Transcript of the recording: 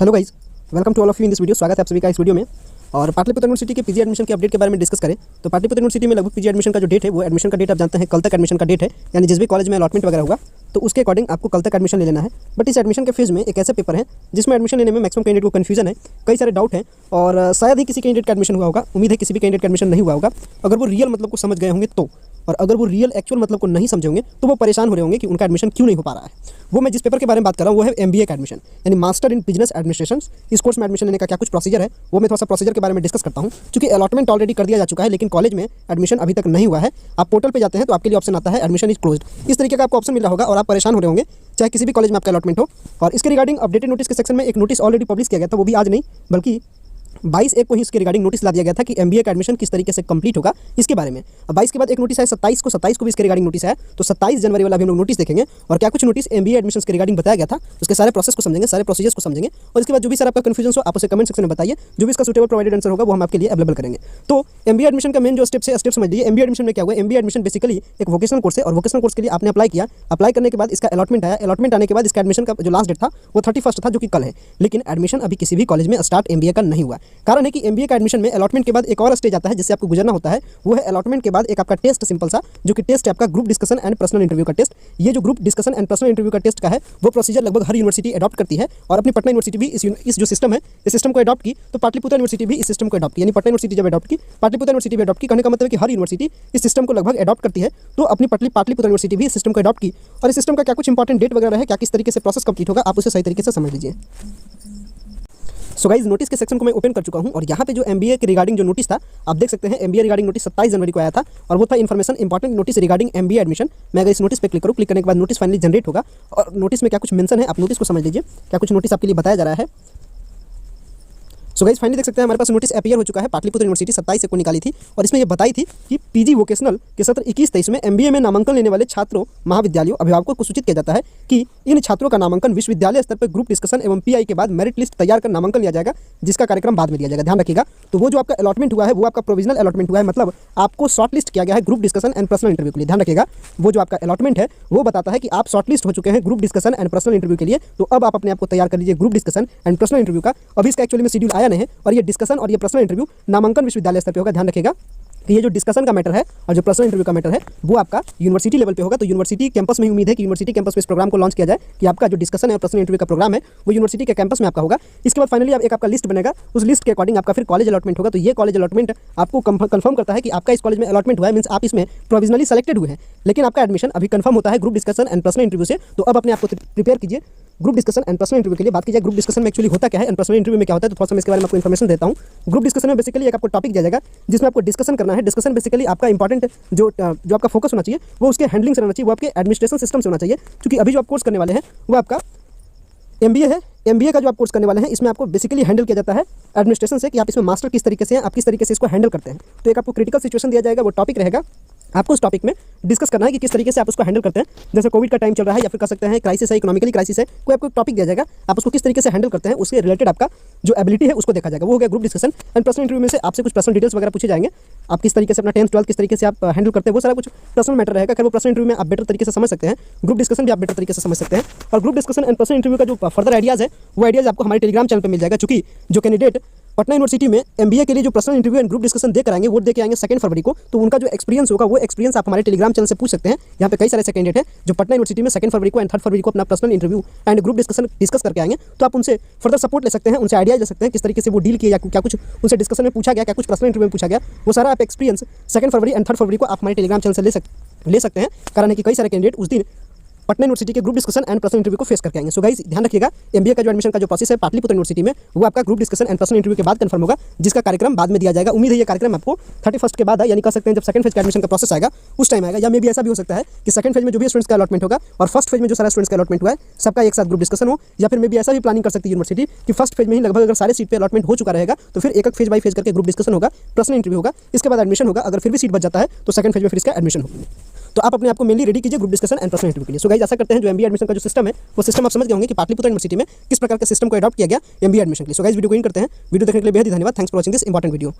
Hello guys, welcome to all of you in this video. स्वागत है आप सभी का इस वीडियो में। और पाटलिपुत्र यूनिवर्सिटी के पीजी एडमिशन के अपडेट के बारे में डिस्कस करें तो पाटलिपुत्र यूनिवर्सिटी में लगभग पीजी एडमिशन का जो डेट है वो एडमिशन का डेट आप जानते हैं कल तक एडमिशन का डेट है, यानी जिस भी कॉलेज में अलॉटमेंट वगैरह होगा तो उसके अकॉर्डिंग आपको कल तक एडमिशन ले लेना है। बट इस एडमिशन के फेज में एक ऐसा पेपर है जिसमें एडमिशन लेने में मैक्सिमम कैंडिडेट को कन्फ्यूजन है, कई सारे डाउट हैं और शायद ही किसी कैंडिडेट का एडमिशन हुआ होगा। उम्मीद है किसी भी कैंडिडेट का एडमिशन नहीं हुआ होगा। अगर वो रियल मतलब को समझ गए होंगे तो, और अगर वो रियल एक्चुअल मतलब को नहीं समझे होंगे तो वो परेशान हो रहे होंगे कि उनका एडमिशन क्यों नहीं हो पा रहा है। वो मैं जिस पेपर के बारे में बात कर रहा हूँ वो है MBA का एडमिशन, यानी मास्टर इन बिजनेस एडमिनिस्ट्रेशन। इस कोर्स में एडमिशन लेने का क्या कुछ प्रोसीजर है वो मैं थोड़ा सा प्रोसीजर के बारे में डिस्कस करता हूँ। क्योंकि अलॉटमेंट ऑलरेडी कर दिया जा चुका है लेकिन कॉलेज में एडमिशन अभी तक नहीं हुआ है। आप पोर्टल पे जाते हैं तो आपके लिए ऑप्शन आता है एडमिशन इज क्लोज्ड, इस तरीके का आपको ऑप्शन मिल रहा होगा और आप परेशान हो रहे होंगे चाहे किसी भी कॉलेज में आपका अलॉटमेंट हो। और इसके रिगार्डिंग अपडेटेड नोटिस के सेक्शन में एक नोटिस ऑलरेडी पब्लिश किया गया था, वो भी आज नहीं बल्कि 22 को ही इसके रिगार्डिंग नोटिस ला दिया गया था कि MBA का एडमिशन किस तरीके से कंप्लीट होगा इसके बारे में। अब 22 के बाद एक नोटिस है 27 को भी इसके रिगार्डिंग नोटिस है। तो 27 जनवरी वाला भी हम लोग नोटिस देखेंगे और क्या कुछ नोटिस MBA एडमिशन के रिगार्डिंग बताया गया था उसके सारे प्रोसेस को समझेंगे, सारे प्रोसीजर्स को समझेंगे। और इसके बाद जो भी सर आपका कंफ्यूजन हो आप उसे कमेंट सेक्शन में बताइए, जो भी इसका सूटेबल प्रोवाइडेड आंसर होगा वो हम आपके लिए अवेलेबल करेंगे। तो MBA एडमिशन का मेन जो स्टेप समझ लीजिए। MBA एडमिशन में क्या हुआ, MBA एडमिशन बेसिकली एक वोकेशनल कोर्स है और वोकेशनल कोर्स के लिए आपने अप्लाई किया। अप्लाई करने के बाद इसका अलॉटमेंट आया, अलॉटमेंट आने के बाद इसका एडमिशन का जो लास्ट डेट था वो 31 था, जो कि कल है। लेकिन एडमिशन अभी किसी भी कॉलेज में स्टार्ट MBA का नहीं हुआ। कारण है कि MBA का एडमिशन में अलॉटमेंट के बाद एक और स्टेज आता है जिससे आपको गुजरना होता है। वो है अलॉटमेंट के बाद एक आपका टेस्ट सिंपल सा, जो कि टेस्ट है आपका group discussion and personal interview का टेस्ट। ये जो group discussion and personal interview का टेस्ट का है वो प्रोसीजर लगभग हर यूनिवर्सिटी अडॉप्ट करती है और अपनी पटना यूनिवर्सिटी भी इस जो सिस्टम है इस सिस्टम को अडॉप्ट की। तो पाटलिपुत्र यूनिवर्सिटी भी इस सिस्टम को अडॉप्ट की, यानी पटना यूनिवर्सिटी जब अडॉप्ट की पाटलिपुत्र यूनिवर्सिटी भी अडॉप्ट की। कहने का मतलब है कि हर यूनिवर्सिटी इस सिस्टम को लगभग अडॉप्ट करती है। तो अपनी पाटलिपुत्र यूनिवर्सिटी भी इस सिस्टम को अडॉप्ट की और इस सिस्टम का क्या कुछ इंपॉर्टेंट डेट वगैरह है, क्या किस तरीके से प्रोसेस कंप्लीट होगा, आप उसे सही तरीके से समझ लीजिए। सो गाइज, नोटिस के सेक्शन को मैं ओपन कर चुका हूं और यहाँ पे जो MBA के रिगार्डिंग जो नोटिस था आप देख सकते हैं। MBA रिगार्डिंग नोटिस 27 जनवरी को आया था और वो था information important notice regarding MBA admission. मैं अगर इस नोटिस पे क्लिक करूँ, क्लिक करने के बाद नोटिस फाइनली जनरेट होगा और नोटिस में क्या कुछ मेंशन है आप नोटिस को समझ लीजिए, क्या कुछ नोटिस आपके लिए बताया जा रहा है। सो गाइस, फाइनली देख सकते हैं हमारे पास नोटिस अपीयर हो चुका है। पाटलिपुत्र यूनिवर्सिटी 27 को निकाली थी और इसमें ये बताई थी कि PG वोकेशनल के सत्र 21-23 में MBA में नामांकन लेने वाले छात्रों, महाविद्यालयों, अभिभावकों को सूचित किया जाता है कि इन छात्रों का नामांकन विश्वविद्यालय स्तर पर ग्रुप डिस्कशन एवं PI के बाद मेरिट लिस्ट तैयार कर नामांकन लिया जाएगा, जिसका कार्यक्रम बाद में दिया जाएगा। ध्यान रखिएगा। तो वो जो आपका अलॉटमेंट हुआ है वो आपका प्रोविजनल अलॉटमेंट हुआ है, मतलब आपको शॉर्ट लिस्ट किया गया है group discussion and personal interview के लिए। ध्यान रखिएगा, वो जो आपका अलॉटमेंट है वो बताता है कि आप शॉर्ट लिस्ट हो चुके हैं group discussion and personal interview के लिए। तो अब आप अपने आप को तैयार कर लीजिए group discussion and personal interview का। अभी इसका एक्चुअली में शेड्यूल आया नहीं है और ये डिस्कशन और ये पर्सनल इंटरव्यू नामांकन विश्वविद्यालय स्तर पे होगा। ध्यान रखिएगा कि ये जो डिस्कशन का मैटर है और जो पर्सनल इंटरव्यू का मैटर है वो आपका यूनिवर्सिटी लेवल पे होगा। तो यूनिवर्सिटी कैंपस में ही उम्मीद है कि यूनिवर्सिटी कैंपस में इस प्रोग्राम को लॉन्च किया जाए कि आपका जो डिस्कशन है पर्सनल इंटरव्यू का प्रोग्राम है वो यूनिवर्सिटी के कैंपस में आपका होगा। इसके बाद फाइनली एक आपका लिस्ट बनेगा, उस लिस्ट के अकॉर्डिंग आपका फिर कॉलेज अलॉटमेंट होगा। तो ये कॉलेज अलॉटमेंट आपको कंफर्म करता है कि आपका इस कॉलेज में अलॉटमेंट हुआ है, मींस आप इसमें प्रोविजनली सेलेक्टेड हुए हैं, लेकिन आपका एडमिशन अभी कंफर्म होता है group discussion and personal interview से। तो अब अपने आप को प्रिपेयर कीजिए group discussion and personal interview के लिए। बात की जाए ग्रुप डिस्कशन में एक्चुअली होता क्या है एंड पर्सनल इंटरव्यू में क्या होता है, तो थोड़ा सा मैं इसके बारे में आपको इन्फॉर्मेशन देता हूँ। ग्रुप डिस्कशन में बेसिकली एक आपको टॉपिक दिया जाएगा जिसमें आपको डिस्कशन करना है। डिस्कशन बेसिकली आपका इंपॉर्टेंट जो आपका फोकस होना चाहिए वो उसके हैंडलिंग से होना चाहिए, वो आपके एडमिनिस्ट्रेशन सिस्टम से होना चाहिए। क्योंकि अभी जो आप कोर्स करने वाले हैं वो आपका MBA है। MBA का जो आप कोर्स करने वाले हैं इसमें आपको बेसिकली हैंडल किया जाता है एडमिनिस्ट्रेशन से, कि आप इसमें मास्टर किस तरीके से हैं, आप किस तरीके से इसको हैंडल करते हैं। तो एक आपको क्रिटिकल सिचुएशन दिया जाएगा, वो टॉपिक रहेगा, आपको उस टॉपिक में डिस्कस करना है कि किस तरीके से आप उसको हैंडल करते हैं। जैसे कोविड का टाइम चल रहा है या फिर कह सकते हैं क्राइसिस है, इकोनॉमिकली क्राइसिस है, कोई आपको टॉपिक दिया जाएगा, आप उसको किस तरीके से हैंडल करते हैं उसके रिलेटेड आपका जो एबिलिटी है उसको देखा जाएगा। वो हो गया group discussion and personal interview में से आपसे कुछ पर्सनल डिटेल्स वगैरह पूछे जाएंगे, आप किस तरीके से अपना 10th 12th किस तरीके से आप हैंडल करते हैं, वो सारा कुछ पर्सनल मैटर रहेगा। अगर वो पर्सनल इंटरव्यू में आप बेटर तरीके से समझ सकते हैं, ग्रुप डिस्कशन भी आप बेटर तरीके से समझ सकते हैं। और group discussion and personal interview का जो फर्दर आइडियाज़ है वो आइडियाज़ आपको हमारे टेलीग्राम चैनल पर मिल जाएगा। चूंकि जो कैंडिडेट पटना यूनिवर्सिटी में MBA के लिए जो personal interview and group discussion देकर आएंगे वो देके आएंगे 2 फरवरी को, तो उनका जो एक्सपीरियंस होगा वो एक्सपीरियंस आप हमारे टेलीग्राम चैनल से पूछ सकते हैं। यहाँ पे कई सारे ऐसे कैंडिडेट हैं जो पटना यूनिवर्सिटी में 2 फरवरी को एंड 3 फरवरी को अपना personal interview and group discussion discuss करके आएंगे। तो आप उनसे फर्दर सपोर्ट ले सकते हैं, उनसे आइडिया ले सकते हैं किस तरीके से वो डील किया, या क्या कुछ उनसे डिस्कशन में पूछा गया, क्या कुछ पर्सनल इंटरव्यू में पूछा गया, वो सारा आप एक्सपीरियंस 2 फरवरी एंड 3 फरवरी को आप हमारे टेलीग्राम चैनल से ले सकते हैं। कारण है कि कई सारे कैंडिडेट उस दिन पटना यूनिवर्सिटी के group discussion and personal interview को फेस करके आएंगे। सो गाइस, ध्यान रखिएगा MBA का जो एडमिशन का जो प्रोसेस है पाटलिपुत्र यूनिवर्सिटी में वो आपका group discussion and personal interview के बाद कंफर्म होगा, जिसका कार्यक्रम बाद में दिया जाएगा। उम्मीद है ये कार्यक्रम आपको 31 के बाद है, यानी कह सकते हैं जब सेकंड फेज का एडमिशन का प्रोसेस आएगा उस टाइम आएगा। या मे भी ऐसा भी हो सकता है कि सेकंड फेज में जो भी स्टूडेंट्स का अलॉटमेंट होगा और फर्स्ट फेज में जो सारा स्टूडेंट्स का अलॉटमेंट हुआ है सबका एक साथ ग्रुप डिस्कशन हो, या फिर मे भी ऐसा भी प्लानिंग कर सकती है यूनिवर्सिटी कि फर्स्ट फेज में ही लगभग अगर सारे सीट पे अलॉटमेंट हो चुका रहेगा तो फिर एक फेज बाई फेज करके ग्रुप डिस्कशन होगा, पर्सनल इंटरव्यू होगा, इसके बाद एडमिशन होगा। अगर फिर भी सीट बच जाता है तो सेकंड फेज में फिर इसका एडमिशन होगा। तो आप अपने आप को मेनली रेडी कीजिए group discussion and personal interview के लिए। सो गाइस, आशा करते हैं जो MBA एडमिशन का जो सिस्टम है वो सिस्टम आप समझ गए होंगे कि पाटलिपुत्र यूनिवर्सिटी में किस प्रकार के सिस्टम को अडॉप्ट किया गया MBA एडमिशन के लिए। सो गाइस, वीडियो को इन करते हैं। वीडियो देखने के लिए बेहद धन्यवाद। Thanks for watching this important video.